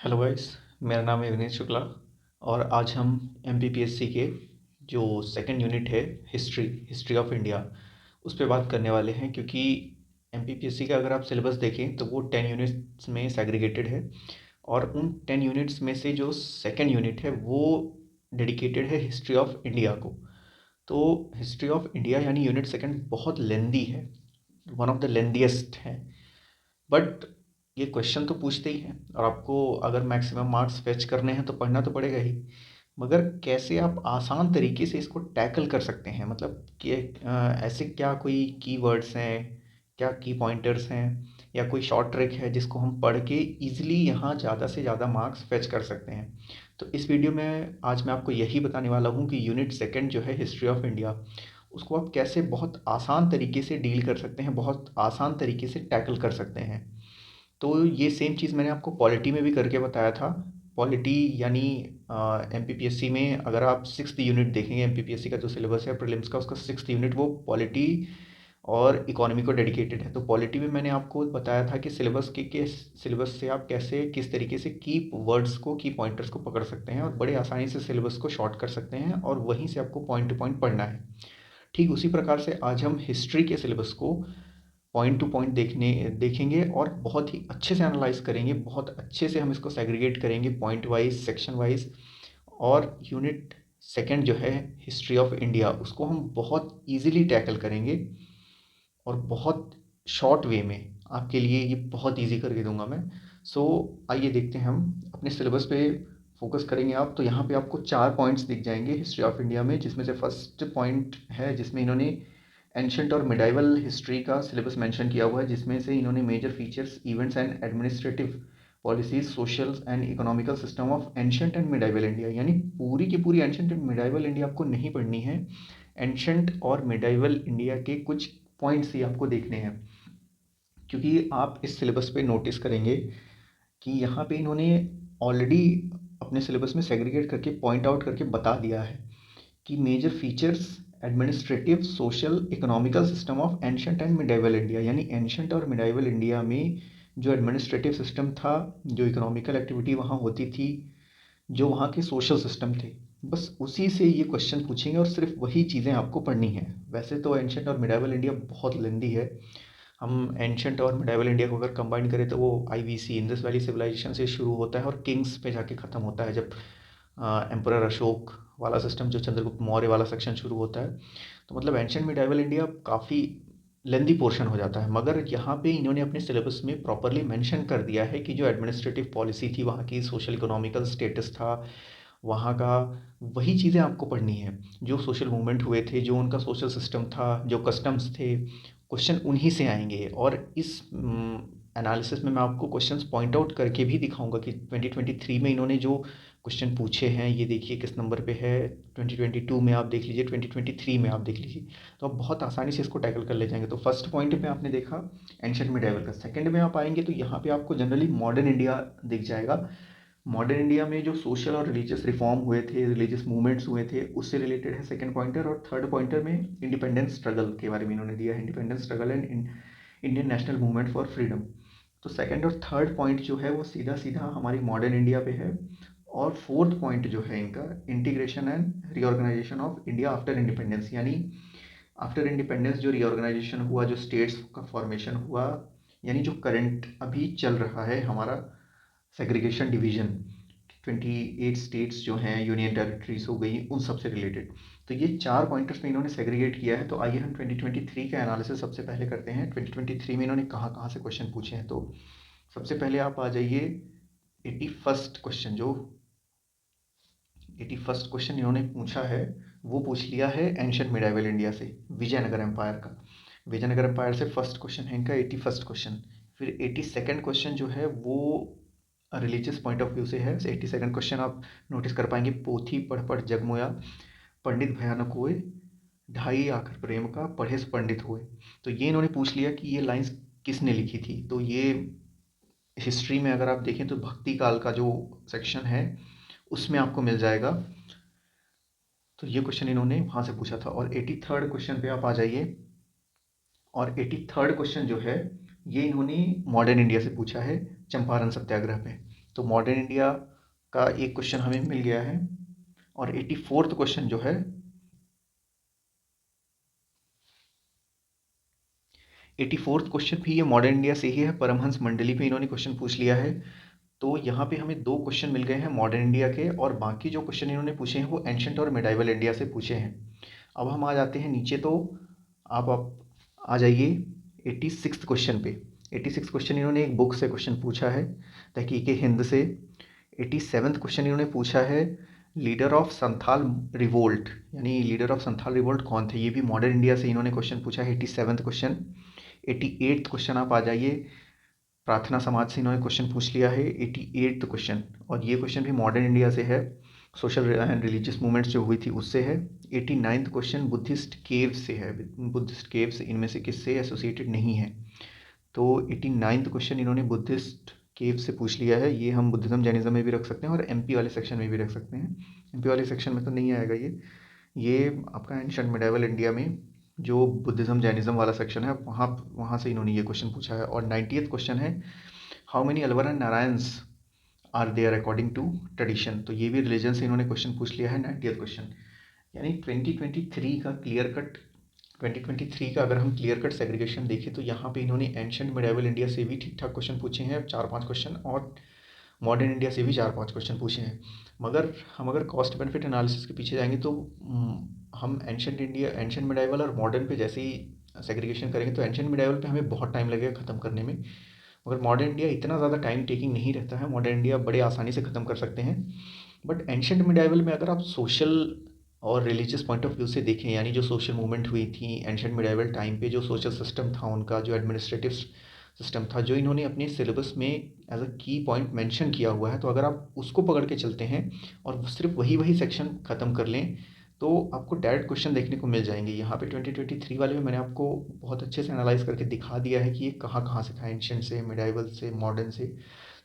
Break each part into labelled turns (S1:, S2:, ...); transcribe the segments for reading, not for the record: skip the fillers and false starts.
S1: Hello guys. मेरा नाम है विनीत शुक्ला और आज हम एमपीपीएससी के जो सेकंड यूनिट है हिस्ट्री हिस्ट्री ऑफ इंडिया उस पे बात करने वाले हैं, क्योंकि एमपीपीएससी का अगर आप सिलेबस देखें तो वो 10 यूनिट्स में सेग्रीगेटेड है। और उन 10 यूनिट्स में से जो सेकंड यूनिट है वो डेडिकेटेड है हिस्ट्री ऑफ इंडिया को। तो हिस्ट्री ऑफ इंडिया यानी यूनिट सेकंड बहुत लेंदी है, वन ऑफ द लेंदीएस्ट है। बट ये क्वेश्चन तो पूछते ही हैं और आपको अगर मैक्सिमम मार्क्स फेच करने हैं तो पढ़ना तो पड़ेगा ही। मगर कैसे आप आसान तरीके से इसको टैकल कर सकते हैं, मतलब कि ऐसे क्या कोई कीवर्ड्स हैं, क्या की पॉइंटर्स हैं, या कोई शॉर्ट ट्रिक है जिसको हम पढ़ के इजीली यहाँ ज़्यादा से ज़्यादा मार्क्स फेच कर सकते हैं। तो इस वीडियो में आज मैं आपको यही बताने वाला हूँ कि यूनिट सेकंड जो है हिस्ट्री ऑफ इंडिया, उसको आप कैसे बहुत आसान तरीके से डील कर सकते हैं, बहुत आसान तरीके से टैकल कर सकते हैं। तो ये सेम चीज़ मैंने आपको पॉलिटी में भी करके बताया था। पॉलिटी यानी एमपीपीएससी में अगर आप सिक्स्थ यूनिट देखेंगे, एमपीपीएससी का जो सिलेबस है प्रीलिम्स का, उसका सिक्स्थ यूनिट वो पॉलिटी और इकोनॉमी को डेडिकेटेड है। तो पॉलिटी में मैंने आपको बताया था कि सिलेबस से आप कैसे किस तरीके से की वर्ड्स को, की पॉइंटर्स को पकड़ सकते हैं और बड़े आसानी से सिलेबस को शॉर्ट कर सकते हैं और वहीं से आपको पॉइंट टू पॉइंट पढ़ना है। ठीक उसी प्रकार से आज हम हिस्ट्री के सिलेबस को पॉइंट टू पॉइंट देखेंगे और बहुत ही अच्छे से एनालाइज करेंगे, बहुत अच्छे से हम इसको सेग्रीगेट करेंगे पॉइंट वाइज, सेक्शन वाइज। और यूनिट सेकंड जो है हिस्ट्री ऑफ इंडिया, उसको हम बहुत इजीली टैकल करेंगे और बहुत शॉर्ट वे में आपके लिए ये बहुत इजी करके दूंगा मैं। सो आइए देखते हैं, हम अपने सिलेबस पे फोकस करेंगे। आप तो यहाँ पे आपको 4 पॉइंट्स दिख जाएंगे हिस्ट्री ऑफ इंडिया में, जिसमें से फर्स्ट पॉइंट है जिसमें इन्होंने एंशंट और मिडाइवल हिस्ट्री का सिलेबस मेंशन किया हुआ है, जिसमें से इन्होंने major features, events and administrative policies, social and economical system of ancient and medieval India. यानी पूरी की पूरी एंशंट एंड मिडाइवल इंडिया आपको नहीं पढ़नी है, एंशंट और मिडाइवल इंडिया के कुछ पॉइंट्स ही आपको देखने हैं। क्योंकि आप इस सिलेबस पे नोटिस करेंगे कि यहाँ पे इन्होंने ऑलरेडी अपने सिलेबस में सेग्रीगेट करके पॉइंट आउट करके बता दिया है कि major features, administrative, social, economical system of ancient and medieval India. यानी एंशंट और मिडाइवल इंडिया में जो एडमिनिस्ट्रेटिव सिस्टम था, जो इकोनॉमिकल एक्टिविटी वहाँ होती थी, जो वहाँ के सोशल सिस्टम थे, बस उसी से ये क्वेश्चन पूछेंगे और सिर्फ वही चीज़ें आपको पढ़नी है। वैसे तो एंशंट और मिडाइवल इंडिया बहुत लेंदी है। हम एंशंट और मिडाइवल इंडिया को अगर कंबाइन करें तो वो आईवीसी, इंडस वैली सिविलाइजेशन से शुरू होता है और किंग्स पे जाके ख़त्म होता है, जब एम्परर अशोक वाला सिस्टम, जो चंद्रगुप्त मौर्य वाला सेक्शन शुरू होता है। तो मतलब एंशंट मिडाइवल इंडिया काफ़ी लेंदी पोर्शन हो जाता है। मगर यहाँ पे इन्होंने अपने सिलेबस में प्रॉपरली मेंशन कर दिया है कि जो एडमिनिस्ट्रेटिव पॉलिसी थी वहाँ की, सोशल इकोनॉमिकल स्टेटस था वहाँ का, वही चीज़ें आपको पढ़नी है। जो सोशल मूवमेंट हुए थे, जो उनका सोशल सिस्टम था, जो कस्टम्स थे, क्वेश्चन उन्हीं से आएंगे। और इस एनालिसिस में मैं आपको क्वेश्चंस पॉइंट आउट करके भी दिखाऊंगा कि 2023 में इन्होंने जो क्वेश्चन पूछे हैं, ये देखिए किस नंबर पे है, 2022 में आप देख लीजिए, 2023 में आप देख लीजिए। तो आप बहुत आसानी से इसको टैकल कर ले जाएंगे। तो फर्स्ट पॉइंट में आपने देखा एंशंट मिडाइवल का। सेकंड में आप आएंगे तो यहाँ पे आपको जनरली मॉडर्न इंडिया दिख जाएगा। मॉडर्न इंडिया में जो सोशल और रिलीजियस रिफॉर्म हुए थे, रिलीजियस मूवमेंट्स हुए थे, उससे रिलेटेड है सेकंड पॉइंटर। और थर्ड पॉइंटर में इंडिपेंडेंस स्ट्रगल के बारे में इन्होंने दिया है, independence struggle and Indian national movement for freedom. तो सेकंड और थर्ड पॉइंट जो है वो सीधा सीधा हमारी मॉडर्न इंडिया पे है। और फोर्थ पॉइंट जो है इनका, integration and reorganisation of India after independence. यानी आफ्टर इंडिपेंडेंस जो रीऑर्गेनाइजेशन हुआ, जो स्टेट्स का फॉर्मेशन हुआ, यानी जो करंट अभी चल रहा है हमारा सेग्रीगेशन डिवीजन, 28 स्टेट्स जो हैं, यूनियन टेरिटरीज हो गई, उन सब से रिलेटेड। तो ये 4 पॉइंटर्स में इन्होंने सेग्रीगेट किया है। तो आइए हम 2023 का एनालिसिस सबसे पहले करते हैं। 2023 में इन्होंने कहाँ कहाँ से क्वेश्चन पूछे हैं। तो सबसे पहले आप आ जाइए 81st क्वेश्चन। जो 81st क्वेश्चन इन्होंने पूछा है वो पूछ लिया है एंशंट मिडाइवल इंडिया से, विजयनगर एम्पायर का। विजयनगर एम्पायर से फर्स्ट क्वेश्चन है इनका 81st क्वेश्चन। फिर 82nd क्वेश्चन जो है वो रिलीजियस पॉइंट ऑफ व्यू से है। 82nd क्वेश्चन आप नोटिस कर पाएंगे, पोथी पढ़ पढ़ जगमोया, पंडित भयानक हुए, ढाई आखर प्रेम का, पढ़े से पंडित हुए। तो ये इन्होंने पूछ लिया कि ये लाइंस किसने लिखी थी। तो ये हिस्ट्री में अगर आप देखें तो भक्ति काल का जो सेक्शन है उसमें आपको मिल जाएगा। तो ये क्वेश्चन इन्होंने वहाँ से पूछा था। और 83rd क्वेश्चन पे आप आ जाइए। और 83rd क्वेश्चन जो है ये इन्होंने मॉडर्न इंडिया से पूछा है, चंपारण सत्याग्रह पे। तो मॉडर्न इंडिया का एक क्वेश्चन हमें मिल गया है। और 84th क्वेश्चन जो है, 84th क्वेश्चन भी ये मॉडर्न इंडिया से ही है। परमहंस मंडली पे इन्होंने क्वेश्चन पूछ लिया है। तो यहाँ पे हमें दो क्वेश्चन मिल गए हैं मॉडर्न इंडिया के, और बाकी जो क्वेश्चन इन्होंने पूछे हैं वो एंशंट और मिडाइवल इंडिया से पूछे हैं। अब हम आ जाते हैं नीचे, तो आप आ जाइए 86th क्वेश्चन पे। 86th क्वेश्चन इन्होंने एक बुक से क्वेश्चन पूछा है, तहकीक हिंद से। 87th क्वेश्चन इन्होंने पूछा है लीडर ऑफ संथाल रिवोल्ट, यानी लीडर ऑफ संथाल रिवोल्ट कौन थे, ये भी मॉडर्न इंडिया से इन्होंने क्वेश्चन पूछा है। 87th question. 88th क्वेश्चन आप आ जाइए, प्रार्थना समाज से इन्होंने क्वेश्चन पूछ लिया है। 88th क्वेश्चन, और ये क्वेश्चन भी मॉडर्न इंडिया से है, सोशल एंड रिलीजियस मूवमेंट्स जो हुई थी उससे है। 89th क्वेश्चन बुद्धिस्ट केव से है। बुद्धिस्ट केव्स इनमें से किससे एसोसिएटेड नहीं है। तो 89th क्वेश्चन इन्होंने बुद्धिस्ट केव से पूछ लिया है। ये हम बुद्धिज्म जैनिज्म में भी रख सकते हैं और एमपी वाले सेक्शन में भी रख सकते हैं। एमपी वाले सेक्शन में तो नहीं आएगा ये आपका एंशंट मिडाइवल इंडिया में जो बुद्धिज्म जैनिज्म वाला सेक्शन है, वहाँ वहाँ से इन्होंने ये क्वेश्चन पूछा है। और 90th क्वेश्चन है how many Alvar and Narayans are there according to tradition. तो ये भी रिलीजन से इन्होंने क्वेश्चन पूछ लिया है 90th क्वेश्चन। यानी 2023 का क्लियर कट 2023 का अगर हम क्लियर कट सेग्रीगेशन देखें तो यहाँ पे इन्होंने एंशंट मिडाइवल इंडिया से भी ठीक ठाक क्वेश्चन पूछे हैं, 4-5 क्वेश्चन, और मॉडर्न इंडिया से भी 4-5 क्वेश्चन पूछे हैं। मगर हम अगर कॉस्ट बेनिफिट एनालिसिस के पीछे जाएंगे तो हम एंशंट मिडाइवल और मॉडर्न पे जैसे ही सेग्रीगेशन करेंगे तो एंशंट मिडाइवल पे हमें बहुत टाइम लगेगा ख़त्म करने में। मगर मॉडर्न इंडिया इतना ज़्यादा टाइम टेकिंग नहीं रहता है, मॉडर्न इंडिया बड़े आसानी से ख़त्म कर सकते हैं। बट एंशंट मिडाइवल में अगर आप सोशल और रिलीजियस पॉइंट ऑफ व्यू से देखें, यानी जो सोशल मूवमेंट हुई थी एंशंट मिडाइवल टाइम पे, जो सोशल सिस्टम था उनका, जो एडमिनिस्ट्रेटिव सिस्टम था, जो इन्होंने अपने सिलेबस में एज अ की पॉइंट मेंशन किया हुआ है, तो अगर आप उसको पकड़ के चलते हैं और सिर्फ वही वही सेक्शन ख़त्म कर लें तो आपको डायरेक्ट क्वेश्चन देखने को मिल जाएंगे। यहाँ पे 2023 वाले में मैंने आपको बहुत अच्छे से एनालाइज करके दिखा दिया है कि ये कहाँ कहाँ से था, एंशंट से, मिडाइवल से, मॉडर्न से।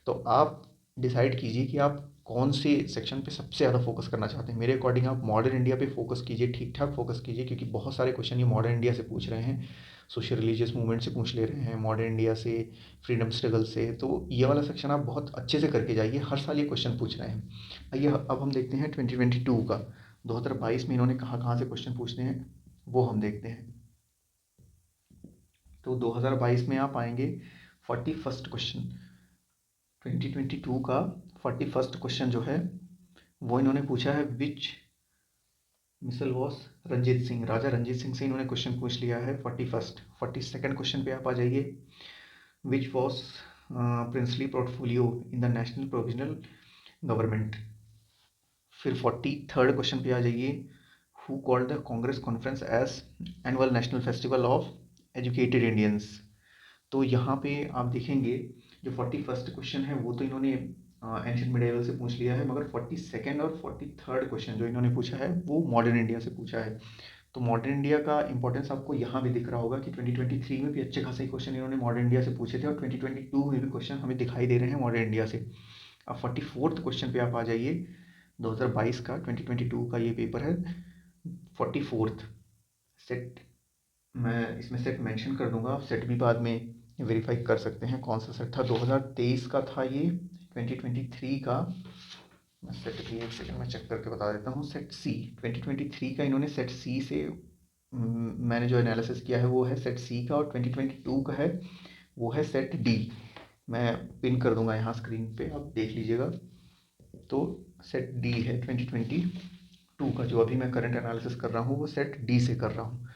S1: तो आप डिसाइड कीजिए कि आप कौन से सेक्शन पे सबसे ज़्यादा फोकस करना चाहते हैं। मेरे अकॉर्डिंग आप मॉडर्न इंडिया पे फोकस कीजिए, ठीक ठाक फोकस कीजिए, क्योंकि बहुत सारे क्वेश्चन ये मॉडर्न इंडिया से पूछ रहे हैं, सोशल रिलीजियस मूवमेंट से पूछ ले रहे हैं, मॉडर्न इंडिया से, फ्रीडम स्ट्रगल से। तो ये वाला सेक्शन आप बहुत अच्छे से करके जाइए, हर साल ये क्वेश्चन पूछ रहे हैं। आइए अब हम देखते हैं 2022 का, 2022 में इन्होंने कहाँ कहाँ से क्वेश्चन पूछते हैं वो हम देखते हैं। तो 2022 में आप आएंगे 41st क्वेश्चन। 2022 का 41st क्वेश्चन जो है वो इन्होंने पूछा है विच मिसल वॉस रंजीत सिंह, राजा रंजीत सिंह से इन्होंने क्वेश्चन पूछ लिया है 41st। 42nd क्वेश्चन पे आप आ जाइए, which was princely portfolio in the national provisional government. फिर 43rd क्वेश्चन पे आ जाइए, who called the Congress conference as annual national festival of educated Indians. तो यहाँ पे आप देखेंगे जो 41st क्वेश्चन है वो तो इन्होंने एंशियंट मिडाइवल से पूछ लिया है, मगर 42nd और 43rd क्वेश्चन जो इन्होंने पूछा है वो मॉडर्न इंडिया से पूछा है। तो मॉडर्न इंडिया का इंपॉर्टेंस आपको यहाँ भी दिख रहा होगा कि 2023 में भी अच्छे खासे क्वेश्चन इन्होंने मॉडर्न इंडिया से पूछे थे, और 2022 में भी क्वेश्चन हमें दिखाई दे रहे हैं मॉडर्न इंडिया से। अब 44th क्वेश्चन पे आप आ जाइए, 2022 का 2022 का ये पेपर है। 44th सेट, मैं इसमें सेट मेंशन कर दूंगा, आप सेट भी बाद में वेरीफाई कर सकते हैं कौन सा सेट था। 2023 का था ये, 2023 का मैं सेट भी एक सेकंड में चेक करके बता देता हूँ। सेट सी 2023 का इन्होंने सेट सी से मैंने जो एनालिसिस किया है वो है सेट सी का, और 2022 का है वो है सेट डी। मैं पिन कर दूंगा यहाँ स्क्रीन पे, आप देख लीजिएगा। तो सेट डी है 2022 का, जो अभी मैं करंट एनालिसिस कर रहा हूँ वो सेट डी से कर रहा हूँ।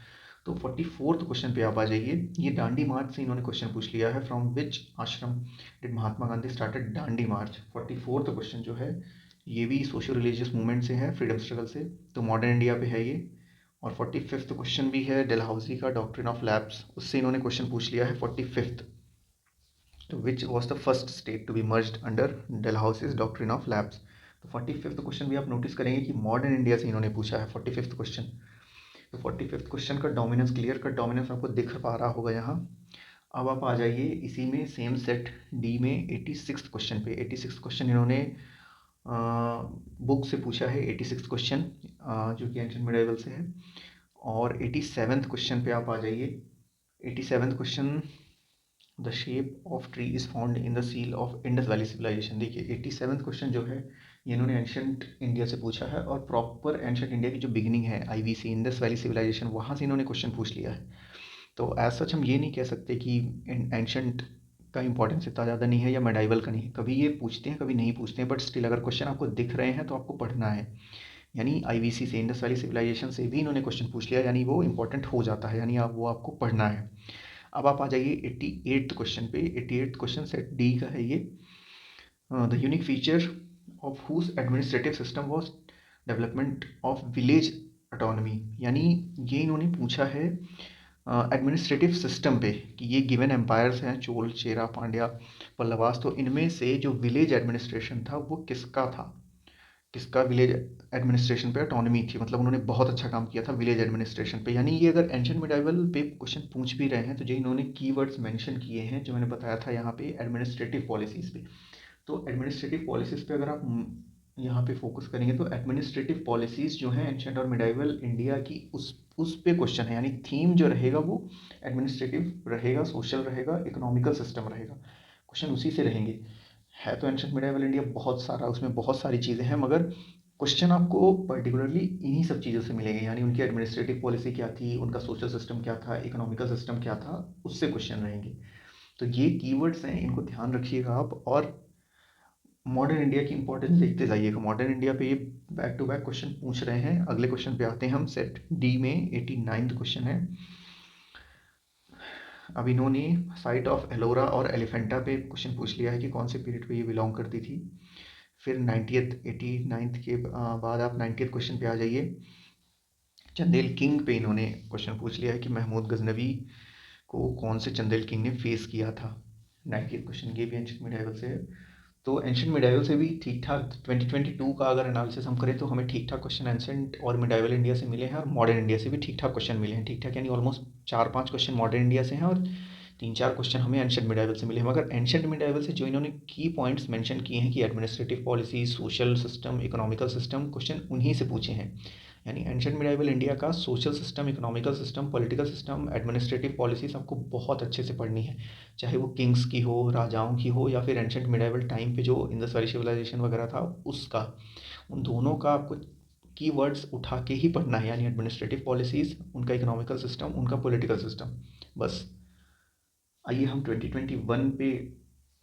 S1: तो 44th क्वेश्चन पे आप आ जाइए, ये दांडी मार्च से इन्होंने क्वेश्चन पूछ लिया है, फ्रॉम विच आश्रम did Mahatma Gandhi started Dandi March. 44th question जो है ये भी सोशल रिलीजियस मूवमेंट से है, फ्रीडम स्ट्रगल से, तो मॉडर्न इंडिया पे है ये। और 45th क्वेश्चन भी है डलहौजी का, डॉक्ट्रिन ऑफ लैब्स, उससे इन्होंने क्वेश्चन पूछ लिया है 45th। तो which was the first state to be merged under Dalhousie's doctrine of lapse. तो 45th क्वेश्चन भी आप नोटिस करेंगे कि मॉडर्न इंडिया से इन्होंने पूछा है 45th क्वेश्चन। तो 45th क्वेश्चन का डोमिनेंस, क्लियर कट डोमिनेंस आपको दिख पा रहा होगा यहाँ। अब आप आ जाइए इसी में सेम सेट डी में 86th क्वेश्चन पे। 86th क्वेश्चन इन्होंने बुक से पूछा है, 86th क्वेश्चन जो कि एंशिएंट मिडाइवल से है। और 87th क्वेश्चन पे आप आ जाइए, 87th question the shape of tree is found in the seal of Indus valley civilisation. देखिए 87वां क्वेश्चन जो है ये इन्होंने एंशंट इंडिया से पूछा है, और प्रॉपर एंशंट इंडिया की जो बिगिनिंग है IVC इंडस वैली सिविलाइजेशन, वहाँ से इन्होंने क्वेश्चन पूछ लिया है। तो एज सच हम ये नहीं कह सकते कि एंशंट का इंपॉर्टेंस इतना ज़्यादा नहीं है या मेडाइवल का नहीं है, कभी ये पूछते हैं कभी नहीं पूछते हैं, बट स्टिल अगर क्वेश्चन आपको दिख रहे हैं तो आपको पढ़ना है। यानी IVC से इंडस वैली सिविलाइजेशन से भी इन्होंने क्वेश्चन पूछ लिया, यानी वो इंपॉर्टेंट हो जाता है, यानी आप वो आपको पढ़ना है। अब आप आ जाइए 88th क्वेश्चन पे। 88th क्वेश्चन सेट डी का है ये। The unique feature of whose administrative system was development of village autonomy. यानी ये इन्होंने पूछा है एडमिनिस्ट्रेटिव सिस्टम पे कि ये गिवन एम्पायर्स हैं चोल, चेरा, पांड्या, पल्लवास, तो इनमें से जो विलेज एडमिनिस्ट्रेशन था वो किसका था, किसका विलेज एडमिनिस्ट्रेशन पे ऑटोनॉमी थी, मतलब उन्होंने बहुत अच्छा काम किया था विलेज एडमिनिस्ट्रेशन पे। यानी ये अगर एंशिएंट मिडाइवल पे क्वेश्चन पूछ भी रहे हैं तो जो इन्होंने कीवर्ड्स मेंशन किए हैं जो मैंने बताया था यहाँ पे एडमिनिस्ट्रेटिव पॉलिसीज़ पे, तो एडमिनिस्ट्रेटिव पॉलिसीज़ पे अगर आप यहाँ पे फोकस करेंगे तो एडमिनिस्ट्रेटिव पॉलिसीज़ जो हैं एंशिएंट और मिडाइवल इंडिया की उस पे क्वेश्चन है। यानी थीम जो रहेगा वो एडमिनिस्ट्रेटिव रहेगा, सोशल रहेगा, इकोनॉमिकल सिस्टम रहेगा, क्वेश्चन उसी से रहेंगे। है तो एंशिएंट मिडाइवल इंडिया बहुत सारा, उसमें बहुत सारी चीज़ें हैं, मगर क्वेश्चन आपको पर्टिकुलरली इन्हीं सब चीज़ों से मिलेंगे। यानी उनकी एडमिनिस्ट्रेटिव पॉलिसी क्या थी, उनका सोशल सिस्टम क्या था, इकोनॉमिकल सिस्टम क्या था, उससे क्वेश्चन रहेंगे। तो ये कीवर्ड्स हैं, इनको ध्यान रखिएगा आप, और मॉडर्न इंडिया की इंपॉर्टेंस देखते जाइएगा। मॉडर्न इंडिया पे ये बैक टू बैक क्वेश्चन पूछ रहे हैं। अगले क्वेश्चन पे आते हैं हम। सेट डी में 89वां क्वेश्चन है। अब इन्होंने साइट ऑफ एलोरा और एलिफेंटा पे क्वेश्चन पूछ लिया है कि कौन से पीरियड पे ये बिलोंग करती थी। फिर 89th के बाद आप 90th क्वेश्चन पे आ जाइए। चंदेल किंग पे इन्होंने क्वेश्चन पूछ लिया है कि महमूद गजनवी को कौन से चंदेल किंग ने फेस किया था। 90th क्वेश्चन ये भी एंशिएंट मिडाइवल से है। तो एंशिएंट मिडाइवल से भी ठीक ठाक 2022 का अगर एनालिसिस हम करें तो हमें ठीक ठाक क्वेश्चन एंशिएंट और मिडाइवल इंडिया से मिले हैं, और मॉडर्न इंडिया से भी ठीक ठाक क्वेश्चन मिले हैं। ठीक ठाक यानी ऑलमोस्ट 4-5 क्वेश्चन मॉडर्न इंडिया से हैं और 3-4 क्वेश्चन हमें एंशिएंट मिडाइवल से मिले हैं। मगर एंशिएंट मिडाइवल से जो इन्होंने की पॉइंट्स मेंशन किए हैं कि administrative policy, social system, economical system, question उन्हीं से पूछे हैं। यानी एंशिएंट मिडाइवल इंडिया का social system, economical system, political system, administrative policies आपको बहुत अच्छे से पढ़नी है, चाहे वो किंग्स की हो, राजाओं की हो, या फिर एंशिएंट मिडाइवल टाइम पे जो इंडस वैली सिविलाइजेशन वगैरह था उसका। उन दोनों का आपको कीवर्ड्स उठा के ही पढ़ना है। यानी एडमिनिस्ट्रेटिव पॉलिसीज, उनका इकोनॉमिकल सिस्टम, उनका पॉलिटिकल सिस्टम, बस। आइए हम 2021 पे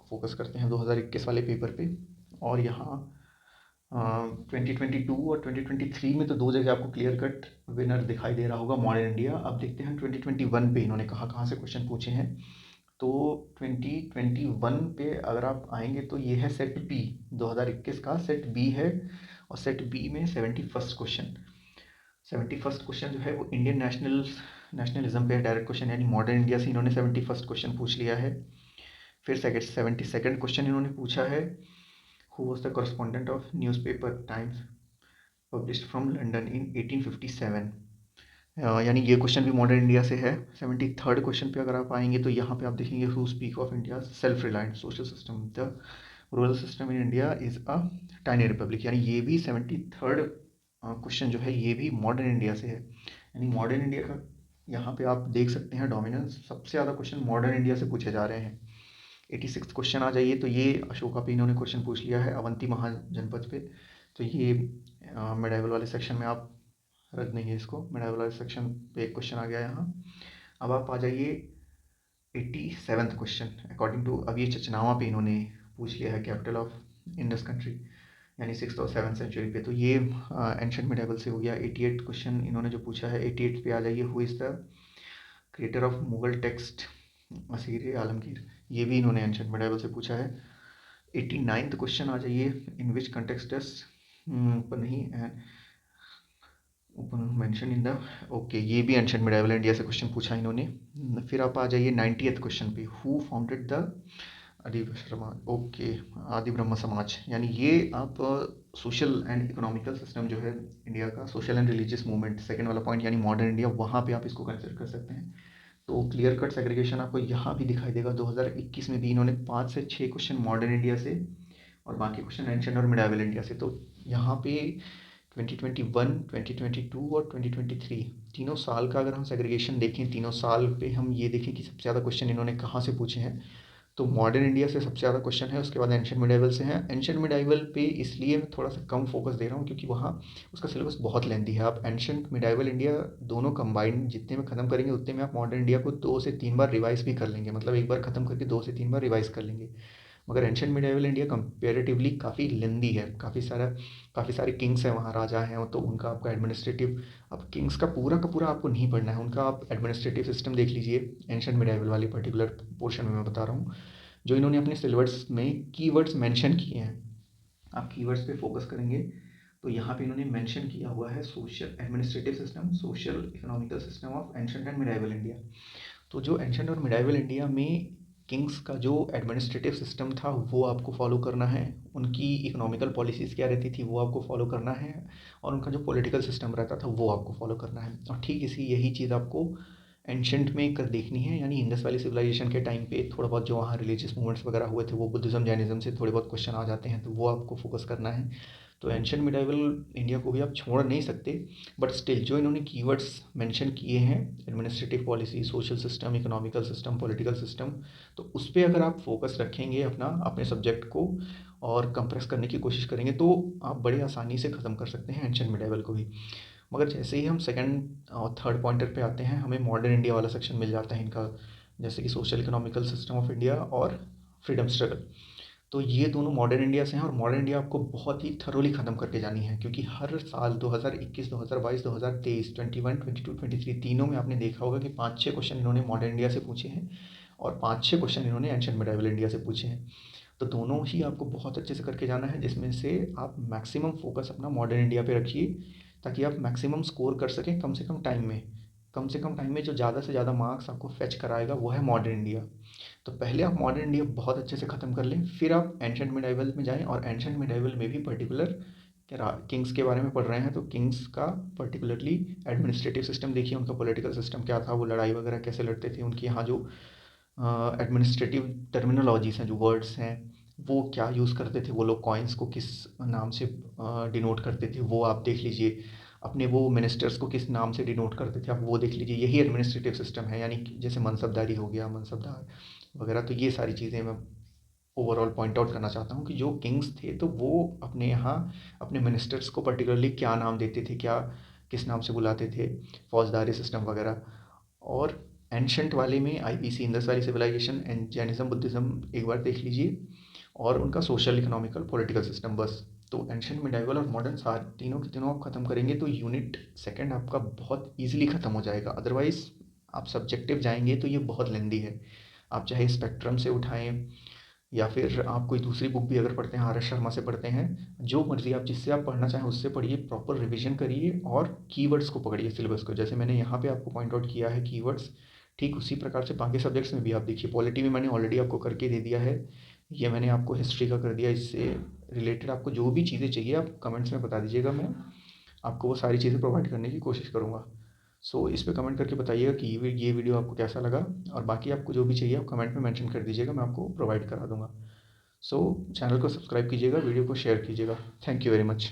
S1: फोकस करते हैं, 2021 वाले पेपर पे। और यहाँ 2022 और 2023 में तो दो जगह आपको क्लियर कट विनर दिखाई दे रहा होगा, मॉडर्न इंडिया। अब देखते हैं 2021 पे इन्होंने कहाँ कहाँ से क्वेश्चन पूछे हैं। तो 2021 पे अगर आप आएंगे तो ये है सेट बी, 2021 का सेट बी है। और सेट बी में 71st क्वेश्चन, 71st क्वेश्चन जो है वो इंडियन नेशनलिज्म पे है, डायरेक्ट क्वेश्चन। यानी मॉडर्न इंडिया से इन्होंने 71st क्वेश्चन पूछ लिया है। फिर 72nd क्वेश्चन इन्होंने पूछा है, who was the correspondent of newspaper times published from London इन 1857। यानी ये क्वेश्चन भी मॉडर्न इंडिया से है। 73rd क्वेश्चन पे अगर आप आएंगे तो यहाँ पे आप देखेंगे, who speak of India self reliant social system, the rural system in India is a tiny Republic. यानी ये भी 73rd क्वेश्चन जो है ये भी मॉडर्न इंडिया से है। यानी मॉडर्न इंडिया का यहाँ पे आप देख सकते हैं डोमिनेंस, सबसे ज़्यादा क्वेश्चन मॉडर्न इंडिया से पूछे जा रहे हैं। 86th क्वेश्चन आ जाइए तो ये अशोका पे इन्होंने क्वेश्चन पूछ लिया है, अवंती महाजनपद पे। तो ये मिडाइवल वाले सेक्शन में आप रख देंगे इसको, मिडाइवल वाले सेक्शन पे एक क्वेश्चन आ गया यहाँ। अब आप आ जाइए 87th क्वेश्चन। अकॉर्डिंग टू, अब ये चचनावा पे इन्होंने पूछ लिया है, कैपिटल ऑफ इंडस कंट्री, यानी 6th और 7th सेंचुरी पे। तो ये एंशिएंट मिडाइवल से हो गया। 88 क्वेश्चन इन्होंने जो पूछा है, 88 पे आ जाइए, who is the creator of Mughal text Asir Alamgir. ये भी इन्होंने एंशिएंट मिडाइवल से पूछा है। 89th क्वेश्चन आ जाइए, इन विच कंटेक्सटस पर नहीं मेंशन इन द, ओके, ये भी एंशिएंट मिडाइवल इंडिया से क्वेश्चन पूछा इन्होंने। फिर आप आ जाइए 90th क्वेश्चन पे, हु फाउंडेड द आदि समाज, ओके, आदि ब्रह्म समाज। यानी ये आप सोशल एंड इकोनॉमिकल सिस्टम जो है इंडिया का, social and religious movement, second वाला पॉइंट, यानी मॉडर्न इंडिया, वहाँ पे आप इसको कंसिडर कर सकते हैं। तो क्लियर कट सेग्रीगेशन आपको यहाँ भी दिखाई देगा। 2021 में भी इन्होंने 5 से 6 क्वेश्चन मॉडर्न इंडिया से और बाकी क्वेश्चन एंशिएंट और मिडाइवल इंडिया से। तो यहाँ पे 2021, 2022 और 2023 तीनों साल का अगर हम सेग्रीगेशन देखें, तीनों साल पे हम ये देखें कि सबसे ज़्यादा क्वेश्चन इन्होंने कहाँ से पूछे हैं, तो मॉडर्न इंडिया से सबसे ज़्यादा क्वेश्चन है, उसके बाद एंशिएंट मिडाइवल से हैं। एंशिएंट मिडाइवल पे इसलिए मैं थोड़ा सा कम फोकस दे रहा हूँ क्योंकि वहाँ उसका सिलेबस बहुत लेंदी है। आप एंशिएंट मिडाइवल इंडिया दोनों कंबाइंड जितने में ख़त्म करेंगे उतने में आप मॉडर्न इंडिया को 2 से 3 बार रिवाइज भी कर लेंगे, मतलब एक बार ख़त्म करके 2 से 3 बार रिवाइज कर लेंगे। मगर एंशिएंट मिडाइवल इंडिया कंपेरेटिवली काफ़ी लेंदी है, काफ़ी सारे किंग्स हैं वहाँ, राजा हैं, तो उनका आपका एडमिनिस्ट्रेटिव, अब किंग्स का पूरा आपको नहीं पढ़ना है, उनका आप एडमिनिस्ट्रेटिव सिस्टम देख लीजिए। एंशिएंट मिडाइवल वाली पर्टिकुलर पोर्शन में मैं बता रहा हूँ, जो इन्होंने अपने सिलेबस में कीवर्ड्स मेंशन किए हैं। आप कीवर्ड्स पे फोकस करेंगे तो यहाँ पे इन्होंने मेंशन किया हुआ है social administrative system, social economical system of ancient and medieval India. तो जो एंशिएंट और मिडाइवल इंडिया में किंग्स का जो एडमिनिस्ट्रेटिव सिस्टम था वो आपको फॉलो करना है, उनकी इकोनॉमिकल पॉलिसीज़ क्या रहती थी वो आपको फॉलो करना है, और उनका जो पॉलिटिकल सिस्टम रहता था वो आपको फॉलो करना है। और ठीक इसी यही चीज़ आपको एंशंट में कर देखनी है, यानी इंडस वैली सिविलाइजेशन के टाइम पे थोड़ा बहुत जो वहाँ रिलीजियस मूवमेंट्स वगैरह हुए थे वो बुद्धिज़्म जैनिज़्म से थोड़े बहुत क्वेश्चन आ जाते हैं, तो वो आपको फोकस करना है। तो एंशंट मिडाइवल इंडिया को भी आप छोड़ नहीं सकते, बट स्टिल जो इन्होंने कीवर्ड्स मेंशन किए हैं, administrative policy, social system, economical system, political system, तो उस पर अगर आप फोकस रखेंगे अपने सब्जेक्ट को और कंप्रेस करने की कोशिश करेंगे तो आप बड़ी आसानी से ख़त्म कर सकते हैं एंशंट मिडाइवल को भी। मगर जैसे ही हम सेकंड और थर्ड पॉइंटर पे आते हैं, हमें मॉडर्न इंडिया वाला सेक्शन मिल जाता है इनका, जैसे कि social economical system of India और फ्रीडम स्ट्रगल। तो ये दोनों मॉडर्न इंडिया से हैं, और मॉडर्न इंडिया आपको बहुत ही थरोली ख़त्म करके जानी है, क्योंकि हर साल 2021, 2022, 2023, 21, 22, 23 तीनों में आपने देखा होगा कि 5-6 क्वेश्चन इन्होंने मॉडर्न इंडिया से पूछे हैं और 5-6 क्वेश्चन इन्होंने एंशिएंट मिडाइवल इंडिया से पूछे हैं। तो दोनों ही आपको बहुत अच्छे से करके जाना है, जिसमें से आप मैक्सिमम फोकस अपना मॉडर्न इंडिया पे रखिए, ताकि आप मैक्सिमम स्कोर कर सकें कम से कम टाइम में। कम से कम टाइम में जो ज़्यादा से ज़्यादा मार्क्स आपको फेच कराएगा वो है मॉडर्न इंडिया। तो पहले आप मॉडर्न इंडिया बहुत अच्छे से ख़त्म कर लें, फिर आप एंशिएंट मिडाइवल में जाएँ, और एंशिएंट मिडाइवल में भी पर्टिकुलर किंग्स के बारे में पढ़ रहे हैं तो किंग्स का पर्टिकुलरली एडमिनिस्ट्रेटिव सिस्टम देखिए, उनका पॉलिटिकल सिस्टम क्या था, वो लड़ाई वगैरह कैसे लड़ते थे, उनके यहाँ जो एडमिनिस्ट्रेटिव टर्मिनोलॉजीज़ हैं, जो वर्ड्स हैं, वो क्या यूज़ करते थे, वो लोग कॉइन्स को किस नाम से डिनोट करते थे वो आप देख लीजिए, अपने वो मिनिस्टर्स को किस नाम से डिनोट करते थे आप वो देख लीजिए। यही एडमिनिस्ट्रेटिव सिस्टम है, यानी कि जैसे मनसबदारी हो गया, मनसबदार वगैरह, तो ये सारी चीज़ें मैं ओवरऑल पॉइंट आउट करना चाहता हूँ कि जो किंग्स थे तो वो अपने यहाँ अपने मिनिस्टर्स को पर्टिकुलरली क्या नाम देते थे, क्या किस नाम से बुलाते थे, फौजदारी सिस्टम वगैरह। और एंशंट वाले में IPC, Indus valley civilisation and Jainism Buddhism एक बार देख लीजिए, और उनका सोशल इकोनॉमिकल पॉलिटिकल सिस्टम, बस। तो एंशंट मिडाइवल और मॉडर्न सारे तीनों के तीनों आप ख़त्म करेंगे तो यूनिट सेकंड आपका बहुत ईजिली ख़त्म हो जाएगा। अदरवाइज़ आप सब्जेक्टिव जाएंगे तो ये बहुत लेंदी है। आप चाहे स्पेक्ट्रम से उठाएं या फिर आप कोई दूसरी बुक भी अगर पढ़ते हैं, आर एस शर्मा से पढ़ते हैं, जो मर्जी आप जिससे आप पढ़ना चाहें उससे पढ़िए, प्रॉपर रिवीजन करिए और कीवर्ड्स को पकड़िए सिलेबस को, जैसे मैंने यहाँ पे आपको पॉइंट आउट किया है कीवर्ड्स, ठीक उसी प्रकार से बाकी सब्जेक्ट्स में भी आप देखिए। पॉलिटी में मैंने ऑलरेडी आपको करके दे दिया है, ये मैंने आपको हिस्ट्री का कर दिया। इससे रिलेटेड आपको जो भी चीज़ें चाहिए आप कमेंट्स में बता दीजिएगा, मैं आपको वो सारी चीज़ें प्रोवाइड करने की कोशिश करूँगा। सो इस पे कमेंट करके बताइएगा कि ये वीडियो आपको कैसा लगा, और बाकी आपको जो भी चाहिए आप कमेंट में मेंशन कर दीजिएगा, मैं आपको प्रोवाइड करा दूँगा। सो चैनल को सब्सक्राइब कीजिएगा, वीडियो को शेयर कीजिएगा। Thank you very much.